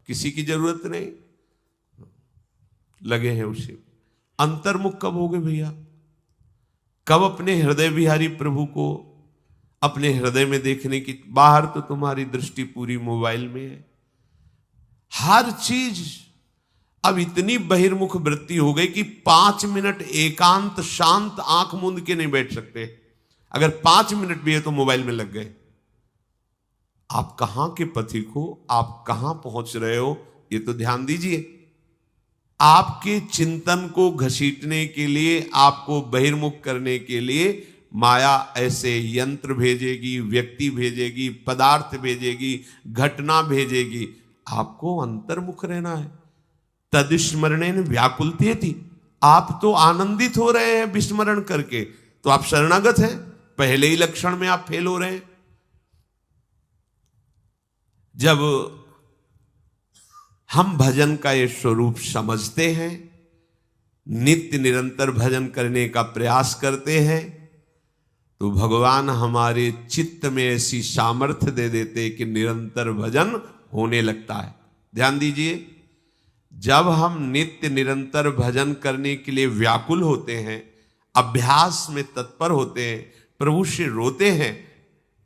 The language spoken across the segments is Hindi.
किसी की जरूरत नहीं, लगे हैं उसे। अंतर्मुख कब हो गए भैया? कब अपने हृदय विहारी प्रभु को अपने हृदय में देखने की? बाहर तो तुम्हारी दृष्टि पूरी मोबाइल में है, हर चीज। अब इतनी बहिर्मुख वृत्ति हो गई कि 5 मिनट एकांत शांत आंख मूंद के नहीं बैठ सकते। अगर 5 मिनट भी है तो मोबाइल में लग गए। आप कहां के पथिक हो, आप कहां पहुंच रहे हो, ये तो ध्यान दीजिए। आपके चिंतन को घसीटने के लिए, आपको बहिर्मुख करने के लिए माया ऐसे यंत्र भेजेगी, व्यक्ति भेजेगी, पदार्थ भेजेगी, घटना भेजेगी। आपको अंतर्मुख रहना है। तदिस्मरणेन व्याकुलतेति। आप तो आनंदित हो रहे हैं विस्मरण करके, तो आप शरणागत हैं। पहले ही लक्षण में आप फेल हो रहे हैं। जब हम भजन का ये स्वरूप समझते हैं, नित्य निरंतर भजन करने का प्रयास करते हैं, तो भगवान हमारे चित्त में ऐसी सामर्थ्य दे देते कि निरंतर भजन होने लगता है। ध्यान दीजिए, जब हम नित्य निरंतर भजन करने के लिए व्याकुल होते हैं, अभ्यास में तत्पर होते हैं, प्रभु से रोते हैं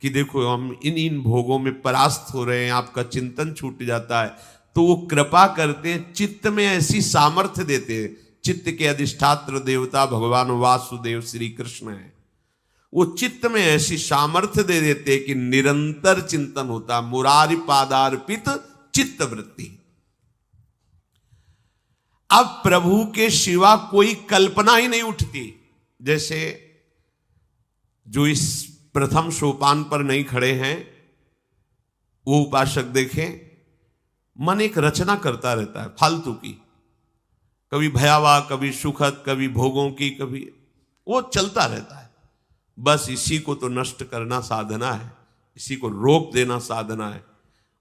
कि देखो हम इन भोगों में परास्त हो रहे हैं, आपका चिंतन छूट जाता है, तो वो कृपा करते हैं, चित्त में ऐसी सामर्थ्य देते हैं। चित्त के अधिष्ठात्र देवता भगवान वासुदेव श्री कृष्ण है। वो चित्त में ऐसी सामर्थ्य दे देते कि निरंतर चिंतन होता। मुरारी पादार्पित चित्त वृत्ति। अब प्रभु के सिवा कोई कल्पना ही नहीं उठती। जैसे जो इस प्रथम सोपान पर नहीं खड़े हैं, वो उपासक देखें, मन एक रचना करता रहता है फालतू की, कभी भयावह, कभी सुखद, कभी भोगों की, कभी वो चलता रहता है। बस इसी को तो नष्ट करना साधना है, इसी को रोक देना साधना है,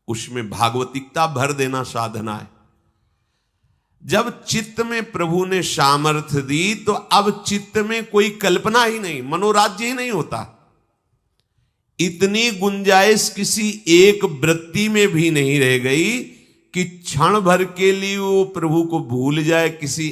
उसमें भागवतिकता भर देना साधना है। जब चित्त में प्रभु ने सामर्थ्य दी, तो अब चित्त में कोई कल्पना ही नहीं, मनोराज्य ही नहीं होता। इतनी गुंजाइश किसी एक वृत्ति में भी नहीं रह गई कि क्षण भर के लिए वो प्रभु को भूल जाए, किसी